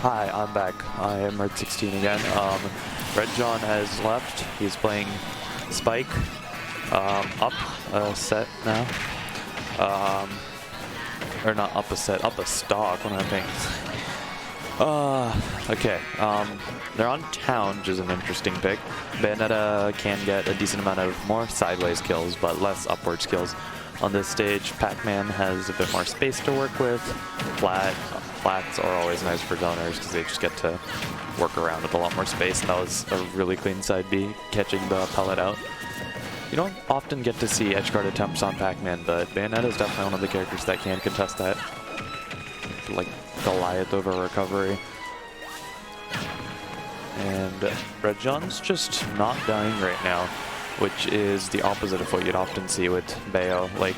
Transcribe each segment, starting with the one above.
Hi, I'm back. I am Red 16 again. REDJOHN has left. He's playing Spike. Up a set now. Or not up a set, up a stock. What am I thinking? Okay. They're on Town, which is an interesting pick. Bayonetta can get a decent amount of more sideways kills, but less upwards kills. On this stage, Pac-Man has a bit more space to work with. Flats are always nice for zoners because they just get to work around with a lot more space, and that was a really clean side B, catching the pellet out. You don't often get to see edgeguard attempts on Pac-Man, but Bayonetta is definitely one of the characters that can contest that. Like Goliath over recovery. And REDJOHN's just not dying right now, which is the opposite of what you'd often see with Bayo. Like,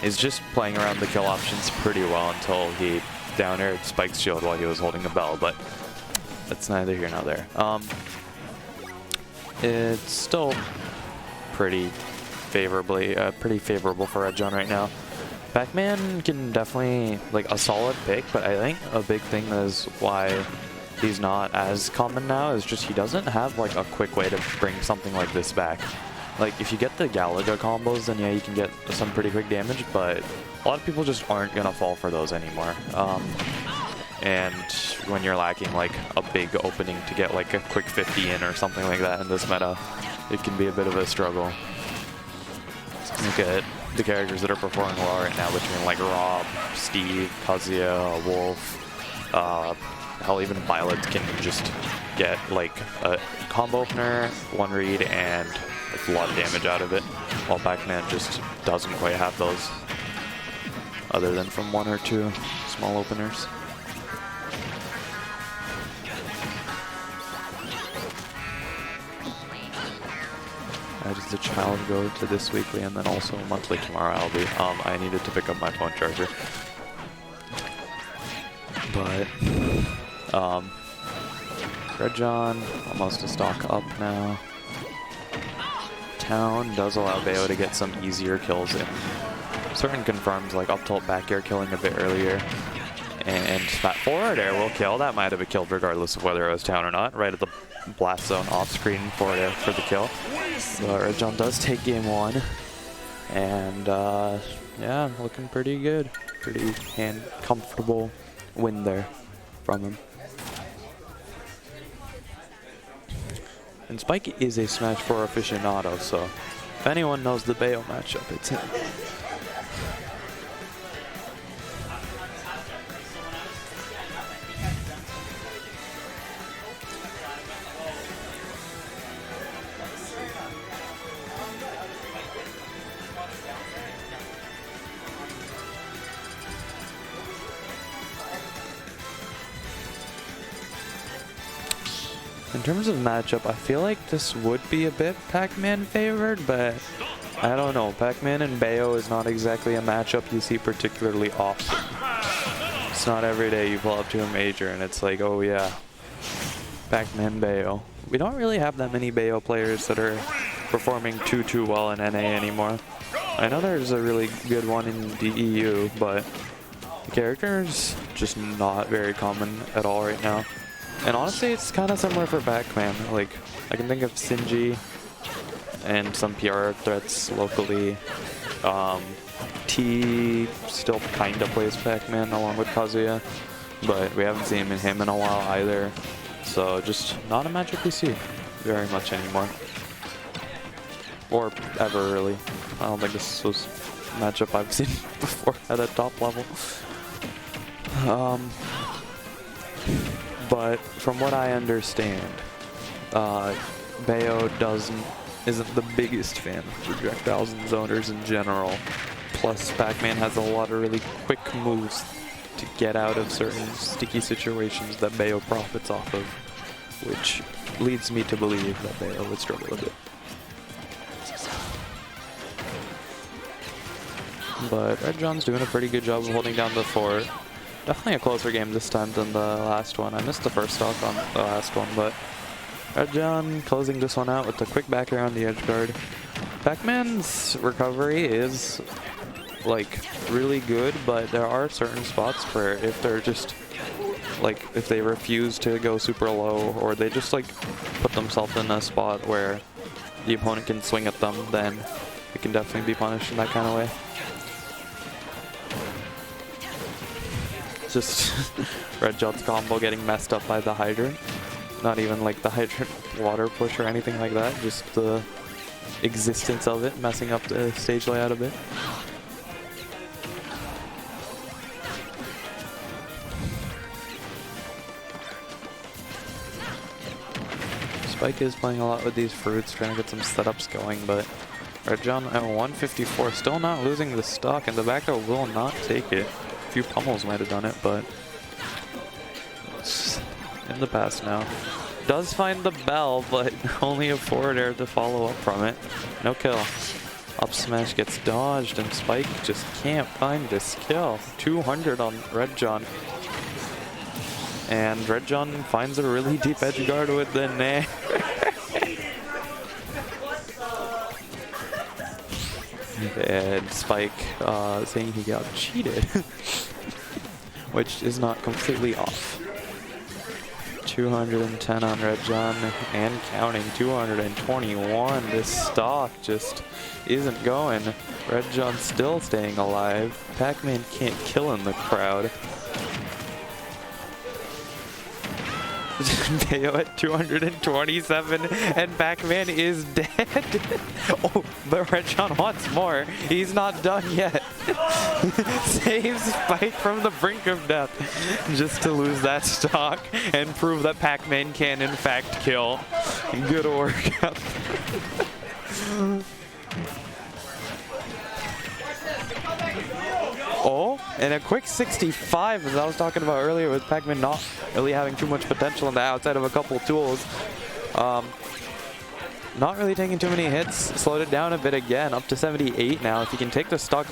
is just playing around the kill options pretty well until he down aired Spike's shield while he was holding a bell, but that's neither here nor there. It's still pretty favorable for REDJOHN right now. Pac-Man can definitely, like, a solid pick, but I think a big thing is why he's not as common now is just he doesn't have like a quick way to bring something like this back. Like, if you get the Galaga combos, then yeah, you can get some pretty quick damage, but a lot of people just aren't gonna fall for those anymore. And when you're lacking like a big opening to get like a quick 50 in or something like that in this meta, it can be a bit of a struggle. Look at the characters that are performing well right now between like Rob, Steve, Kazuya, Wolf, hell, even Violet can just get like a combo opener, one read, and like, a lot of damage out of it, while Pac-Man just doesn't quite have those, other than from one or two small openers. How does the child go to this weekly and then also monthly tomorrow? I'll be. I needed to pick up my phone charger, but. REDJOHN, almost a stock up now. Town does allow Bayo to get some easier kills in certain confirms, like up tilt back air killing a bit earlier. And that forward air will kill. That might have been killed regardless of whether it was Town or not. Right at the blast zone off screen forward air for the kill. But REDJOHN does take game one. And yeah, looking pretty good. Pretty comfortable win there from him. And Spike is a Smash 4 aficionado, so if anyone knows the Bayo matchup, it's him. In terms of matchup, I feel like this would be a bit Pac-Man favored, but I don't know. Pac-Man and Bayo is not exactly a matchup you see particularly often. It's not every day you pull up to a major and it's like, oh yeah, Pac-Man, Bayo. We don't really have that many Bayo players that are performing too well in NA anymore. I know there's a really good one in the EU, but the character's just not very common at all right now. And honestly, it's kind of similar for Pac-Man. Like, I can think of Sinji and some PR threats locally. T still kind of plays Pac-Man along with Kazuya, but we haven't seen him in a while either. So just not a matchup we see very much anymore. Or ever, really. I don't think this was a matchup I've seen before at a top level. But from what I understand, Bayo isn't the biggest fan of projectiles and zoners in general. Plus, Pac-Man has a lot of really quick moves to get out of certain sticky situations that Bayo profits off of, which leads me to believe that Bayo would struggle a bit. But REDJOHN's doing a pretty good job of holding down the fort. Definitely a closer game this time than the last one. I missed the first stock on the last one, but REDJOHN closing this one out with a quick back around the edge guard. Pac-Man's recovery is like really good, but there are certain spots where if they're just like if they refuse to go super low, or they just like put themselves in a spot where the opponent can swing at them, then it can definitely be punished in that kind of way. Just REDJOHN's combo getting messed up by the hydrant. Not even like the hydrant water push or anything like that, just the existence of it messing up the stage layout a bit. Spike is playing a lot with these fruits, trying to get some setups going, but REDJOHN at 154, still not losing the stock, and the back row will not take it. A few pummels might have done it, but it's in the past now. Does find the bell, but only a forward air to follow up from it. No kill. Up smash gets dodged, and Spike just can't find this kill. 200 on REDJOHN. And REDJOHN finds a really deep edge guard with the nair. And Spike saying he got cheated, which is not completely off. 210 on REDJOHN and counting. 221. This stock just isn't going. REDJOHN still staying alive. Pac-Man can't kill in the crowd. Bayo at 227, and Pac-Man is dead. Oh, but REDJOHN wants more. He's not done yet. Saves Spike from the brink of death just to lose that stock and prove that Pac-Man can in fact kill. Good work. Oh, and a quick 65, as I was talking about earlier, with Pac-Man not really having too much potential on the outside of a couple of tools. Not really taking too many hits, slowed it down a bit again, up to 78 now. If he can take the stock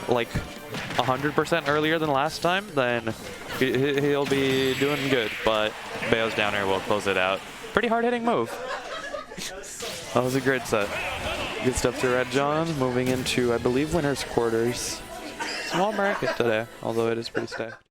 like 100% earlier than last time, then he'll be doing good, but Bayo's down air will close it out. Pretty hard-hitting move. That was a great set. Good stuff to REDJOHN, moving into, I believe, winner's quarters. Small bracket today, although it is pretty stacked.